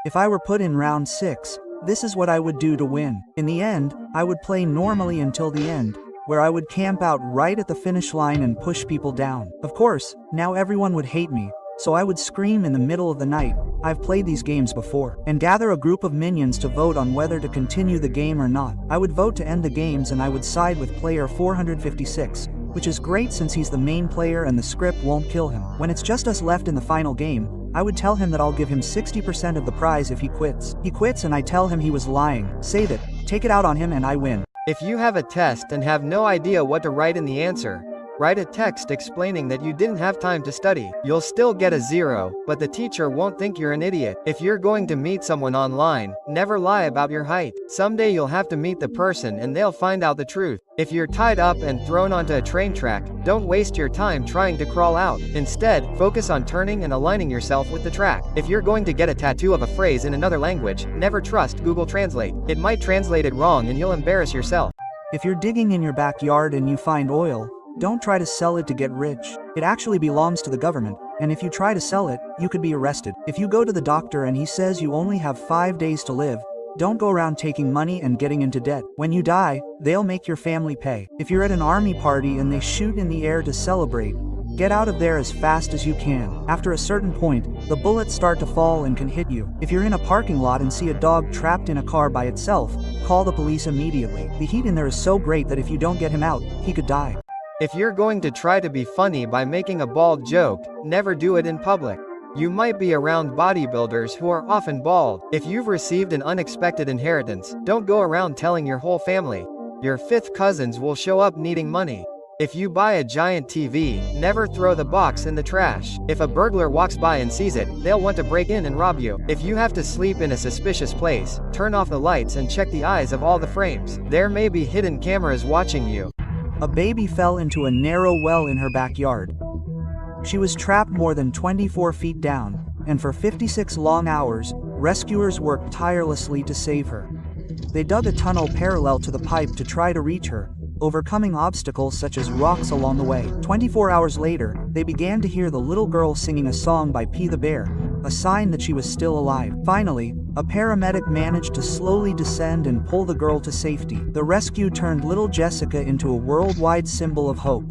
If I were put in round 6, this is what I would do to win. In the end, I would play normally until the end, where I would camp out right at the finish line and push people down. Of course, now everyone would hate me, so I would scream in the middle of the night, "I've played these games before," and gather a group of minions to vote on whether to continue the game or not. I would vote to end the games and I would side with player 456, which is great since he's the main player and the script won't kill him. When it's just us left in the final game, I would tell him that I'll give him 60% of the prize if he quits. He quits and I tell him he was lying. Save it, take it out on him and I win. If you have a test and have no idea what to write in the answer, write a text explaining that you didn't have time to study. You'll still get a 0, but the teacher won't think you're an idiot. If you're going to meet someone online, never lie about your height. Someday you'll have to meet the person and they'll find out the truth. If you're tied up and thrown onto a train track, don't waste your time trying to crawl out. Instead, focus on turning and aligning yourself with the track. If you're going to get a tattoo of a phrase in another language, never trust Google Translate. It might translate it wrong and you'll embarrass yourself. If you're digging in your backyard and you find oil, don't try to sell it to get rich. It actually belongs to the government, and if you try to sell it, you could be arrested. If you go to the doctor and he says you only have 5 days to live, don't go around taking money and getting into debt. When you die, they'll make your family pay. If you're at an army party and they shoot in the air to celebrate, get out of there as fast as you can. After a certain point, the bullets start to fall and can hit you. If you're in a parking lot and see a dog trapped in a car by itself, call the police immediately. The heat in there is so great that if you don't get him out, he could die. If you're going to try to be funny by making a bald joke, never do it in public. You might be around bodybuilders who are often bald. If you've received an unexpected inheritance, don't go around telling your whole family. Your 5th cousins will show up needing money. If you buy a giant TV, never throw the box in the trash. If a burglar walks by and sees it, they'll want to break in and rob you. If you have to sleep in a suspicious place, turn off the lights and check the eyes of all the frames. There may be hidden cameras watching you. A baby fell into a narrow well in her backyard. She was trapped more than 24 feet down, and for 56 long hours, rescuers worked tirelessly to save her. They dug a tunnel parallel to the pipe to try to reach her, overcoming obstacles such as rocks along the way. 24 hours later, they began to hear the little girl singing a song by P the Bear, a sign that she was still alive. Finally, a paramedic managed to slowly descend and pull the girl to safety. The rescue turned little Jessica into a worldwide symbol of hope.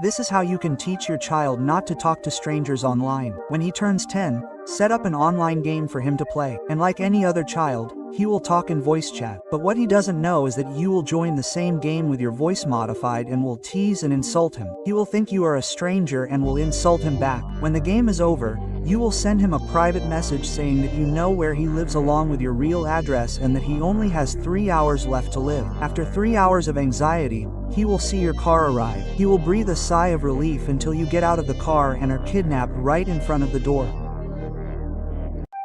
This is how you can teach your child not to talk to strangers online. When he turns 10, set up an online game for him to play. And like any other child, he will talk in voice chat. But what he doesn't know is that you will join the same game with your voice modified and will tease and insult him. He will think you are a stranger and will insult him back. When the game is over, you will send him a private message saying that you know where he lives along with your real address and that he only has 3 hours left to live. After 3 hours of anxiety, he will see your car arrive. He will breathe a sigh of relief until you get out of the car and are kidnapped right in front of the door.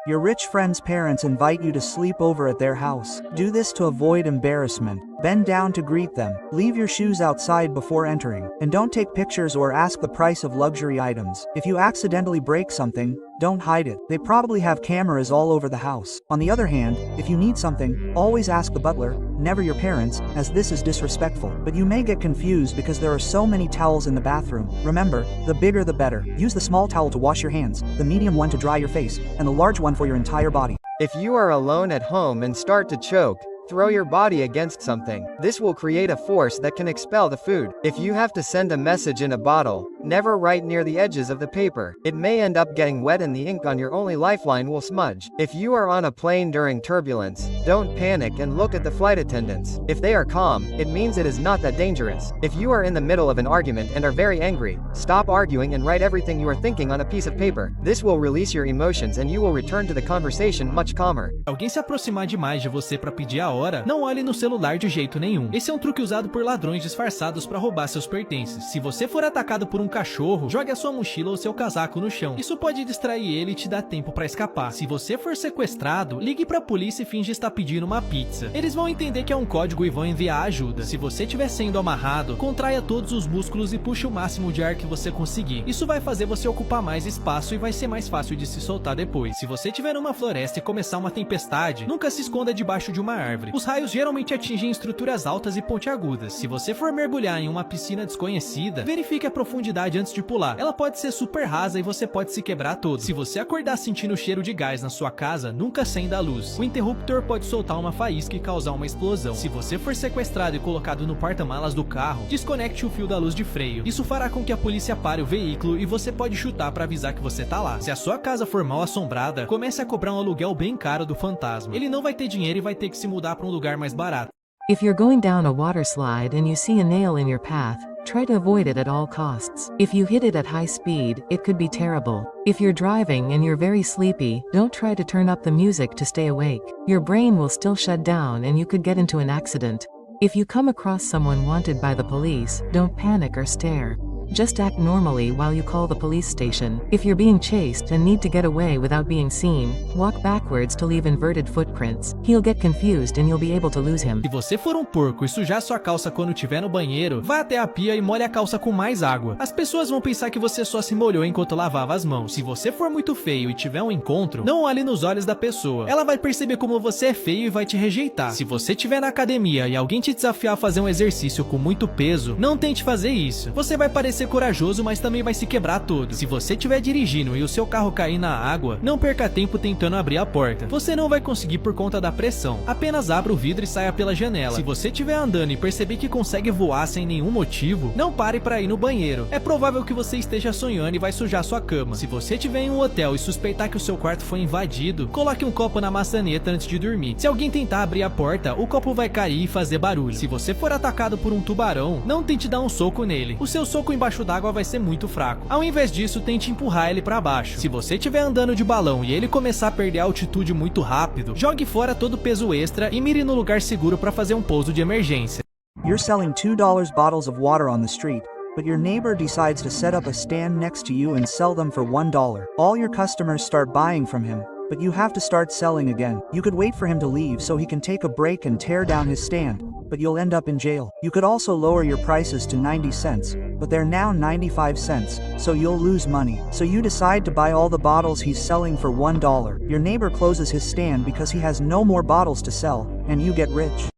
Your rich friend's parents invite you to sleep over at their house. Do this to avoid embarrassment. Bend down to greet them. Leave your shoes outside before entering. And don't take pictures or ask the price of luxury items. If you accidentally break something, don't hide it. They probably have cameras all over the house. On the other hand, if you need something, always ask the butler, never your parents, as this is disrespectful. But you may get confused because there are so many towels in the bathroom. Remember, the bigger the better. Use the small towel to wash your hands, the medium one to dry your face, and the large one for your entire body. If you are alone at home and start to choke, throw your body against something. This will create a force that can expel the food. If you have to send a message in a bottle, never write near the edges of the paper. It may end up getting wet and the ink on your only lifeline will smudge. If you are on a plane during turbulence, don't panic and look at the flight attendants. If they are calm, it means it is not that dangerous. If you are in the middle of an argument and are very angry, stop arguing and write everything you are thinking on a piece of paper. This will release your emotions and you will return to the conversation much calmer. Alguém se aproximar demais de você para pedir a hora, não olhe no celular de jeito nenhum. Esse é um truque usado por ladrões disfarçados para roubar seus pertences. Se você for atacado por um cachorro, jogue a sua mochila ou seu casaco no chão. Isso pode distrair ele e te dar tempo para escapar. Se você for sequestrado, ligue para a polícia e finge estar pedindo uma pizza. Eles vão entender que é um código e vão enviar ajuda. Se você estiver sendo amarrado, contraia todos os músculos e puxe o máximo de ar que você conseguir. Isso vai fazer você ocupar mais espaço e vai ser mais fácil de se soltar depois. Se você estiver numa floresta e começar uma tempestade, nunca se esconda debaixo de uma árvore. Os raios geralmente atingem estruturas altas e pontiagudas. Se você for mergulhar em uma piscina desconhecida, verifique a profundidade profundidade antes de pular. Ela pode ser super rasa e você pode se quebrar todo. Se você acordar sentindo o cheiro de gás na sua casa, nunca acenda a luz. O interruptor pode soltar uma faísca e causar uma explosão. Se você for sequestrado e colocado no porta-malas do carro, desconecte o fio da luz de freio. Isso fará com que a polícia pare o veículo e você pode chutar para avisar que você tá lá. Se a sua casa for mal assombrada, comece a cobrar um aluguel bem caro do fantasma. Ele não vai ter dinheiro e vai ter que se mudar para um lugar mais barato. If you're going down a water slide and you see a nail in your path, try to avoid it at all costs. If you hit it at high speed, it could be terrible. If you're driving and you're very sleepy, don't try to turn up the music to stay awake. Your brain will still shut down and you could get into an accident. If you come across someone wanted by the police, don't panic or stare. Just act normally while you call the police station. If you're being chased and need to get away without being seen, walk backwards to leave inverted footprints. He'll get confused and you'll be able to lose him. Se você for um porco e sujar sua calça quando estiver no banheiro, vá até a pia e molhe a calça com mais água. As pessoas vão pensar que você só se molhou enquanto lavava as mãos. Se você for muito feio e tiver um encontro, não olhe nos olhos da pessoa. Ela vai perceber como você é feio e vai te rejeitar. Se você estiver na academia e alguém te desafiar a fazer um exercício com muito peso, não tente fazer isso. Você vai parecer corajoso, mas também vai se quebrar todo. Se você estiver dirigindo e o seu carro cair na água, não perca tempo tentando abrir a porta. Você não vai conseguir por conta da pressão. Apenas abra o vidro e saia pela janela. Se você estiver andando e perceber que consegue voar sem nenhum motivo, não pare para ir no banheiro. É provável que você esteja sonhando e vai sujar sua cama. Se você estiver em um hotel e suspeitar que o seu quarto foi invadido, coloque um copo na maçaneta antes de dormir. Se alguém tentar abrir a porta, o copo vai cair e fazer barulho. Se você for atacado por um tubarão, não tente dar um soco nele. O seu soco embaixo d'água vai ser muito fraco. Ao invés disso, tente empurrar ele para baixo. Se você estiver andando de balão e ele começar a perder a altitude muito rápido, jogue fora todo o peso extra e mire no lugar seguro para fazer um pouso de emergência. You're selling $2 bottles of water on the street, but your neighbor decides to set up a stand next to you and sell them for $1. All your customers start buying from him, but you have to start selling again. You could wait for him to leave so he can take a break and tear down his stand, but you'll end up in jail. You could also lower your prices to 90 cents, but they're now 95 cents, so you'll lose money. So you decide to buy all the bottles he's selling for $1. Your neighbor closes his stand because he has no more bottles to sell, and you get rich.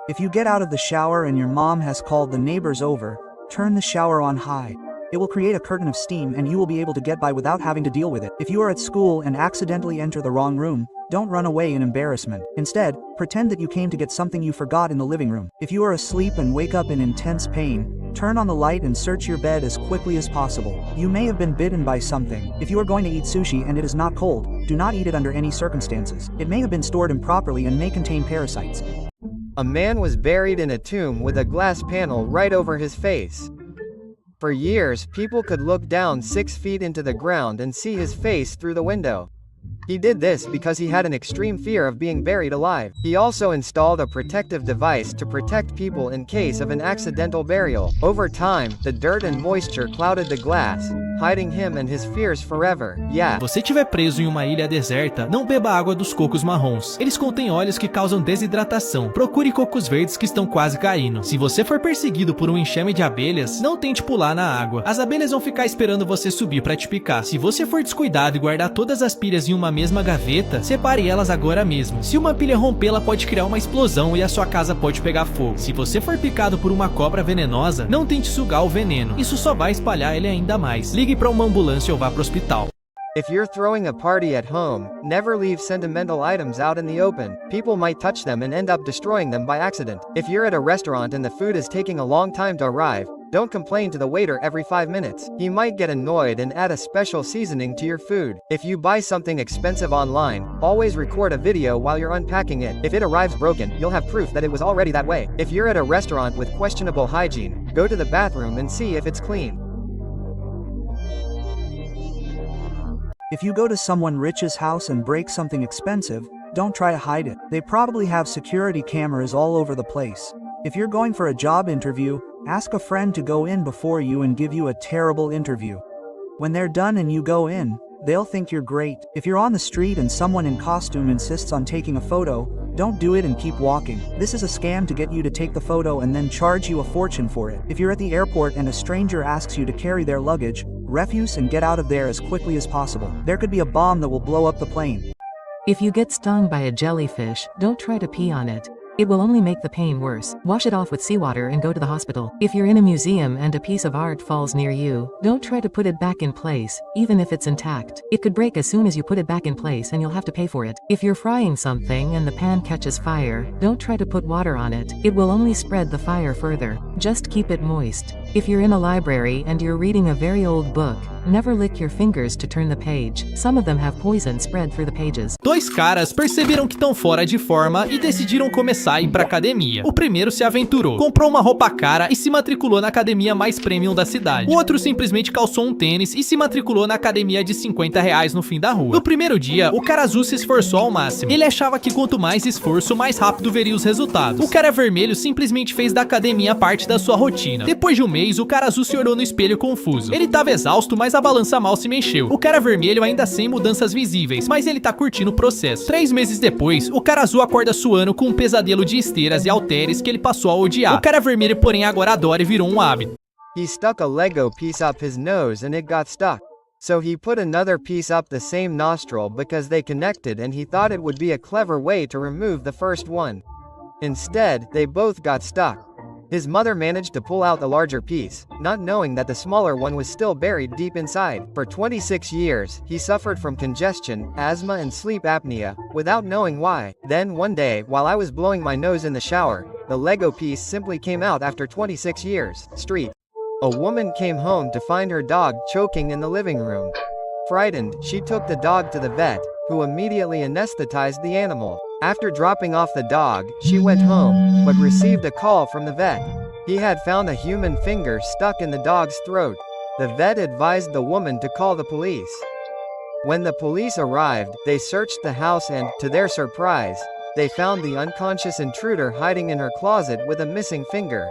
If you get out of the shower and your mom has called the neighbors over, turn the shower on high. It will create a curtain of steam and you will be able to get by without having to deal with it. If you are at school and accidentally enter the wrong room, don't run away in embarrassment. Instead, pretend that you came to get something you forgot in the living room. If you are asleep and wake up in intense pain, turn on the light and search your bed as quickly as possible. You may have been bitten by something. If you are going to eat sushi and it is not cold, do not eat it under any circumstances. It may have been stored improperly and may contain parasites. A man was buried in a tomb with a glass panel right over his face. For years, people could look down 6 feet into the ground and see his face through the window. He did this because he had an extreme fear of being buried alive. He also installed a protective device to protect people in case of an accidental burial. Over time, the dirt and moisture clouded the glass, hiding him and his fears forever. Yeah. Se você estiver preso em uma ilha deserta, não beba água dos cocos marrons. Eles contêm óleos que causam desidratação. Procure cocos verdes que estão quase caindo. Se você for perseguido por um enxame de abelhas, não tente pular na água. As abelhas vão ficar esperando você subir para te picar. Se você for descuidado e guardar todas as pilhas em uma mesma gaveta, separe elas agora mesmo. Se uma pilha romper, ela pode criar uma explosão e a sua casa pode pegar fogo. Se você for picado por uma cobra venenosa, não tente sugar o veneno. Isso só vai espalhar ele ainda mais. Ligue para uma ambulância ou vá para o hospital. If you're throwing a party at home, never leave sentimental items out in the open. People might touch them and end up destroying them by accident. If you're at a restaurant and the food is taking a long time to arrive, don't complain to the waiter every 5 minutes. He might get annoyed and add a special seasoning to your food. If you buy something expensive online, always record a video while you're unpacking it. If it arrives broken, you'll have proof that it was already that way. If you're at a restaurant with questionable hygiene, go to the bathroom and see if it's clean. If you go to someone rich's house and break something expensive, don't try to hide it. They probably have security cameras all over the place. If you're going for a job interview, ask a friend to go in before you and give you a terrible interview. When they're done and you go in, they'll think you're great. If you're on the street and someone in costume insists on taking a photo, don't do it and keep walking. This is a scam to get you to take the photo and then charge you a fortune for it. If you're at the airport and a stranger asks you to carry their luggage, refuse and get out of there as quickly as possible. There could be a bomb that will blow up the plane. If you get stung by a jellyfish, don't try to pee on it. It will only make the pain worse. Wash it off with seawater and go to the hospital. If you're in a museum and a piece of art falls near you, don't try to put it back in place, even if it's intact. It could break as soon as you put it back in place and you'll have to pay for it. If you're frying something and the pan catches fire, don't try to put water on it. It will only spread the fire further. Just keep it moist. If you're in a library and you're reading a very old book, never lick your fingers to turn the page. Some of them have poison spread through the pages. Dois caras perceberam que estão fora de forma e decidiram começar a ir pra academia. O primeiro se aventurou, comprou uma roupa cara e se matriculou na academia mais premium da cidade. O outro simplesmente calçou um tênis e se matriculou na academia de R$ 50 no fim da rua. No primeiro dia, o cara azul se esforçou ao máximo. Ele achava que quanto mais esforço, mais rápido veria os resultados. O cara vermelho simplesmente fez da academia parte da sua rotina. Depois de um mês, o cara azul se olhou no espelho confuso. Ele tava exausto, mas a balança mal se mexeu. O cara vermelho ainda sem mudanças visíveis, mas ele tá curtindo o processo. 3 meses depois, o cara azul acorda suando com um pesadelo de esteiras e halteres que ele passou a odiar. O cara vermelho, porém, agora adora e virou um hábito. He stuck a Lego piece up his nose and it got stuck. So he put another piece up the same nostril because they connected and he thought it would be a clever way to remove the first one. Instead, they both got stuck. His mother managed to pull out the larger piece, not knowing that the smaller one was still buried deep inside. For 26 years, he suffered from congestion, asthma and sleep apnea, without knowing why. Then one day, while I was blowing my nose in the shower, the Lego piece simply came out after 26 years. Street. A woman came home to find her dog choking in the living room. Frightened, she took the dog to the vet, who immediately anesthetized the animal. After dropping off the dog, she went home, but received a call from the vet. He had found a human finger stuck in the dog's throat. The vet advised the woman to call the police. When the police arrived, they searched the house and, to their surprise, they found the unconscious intruder hiding in her closet with a missing finger.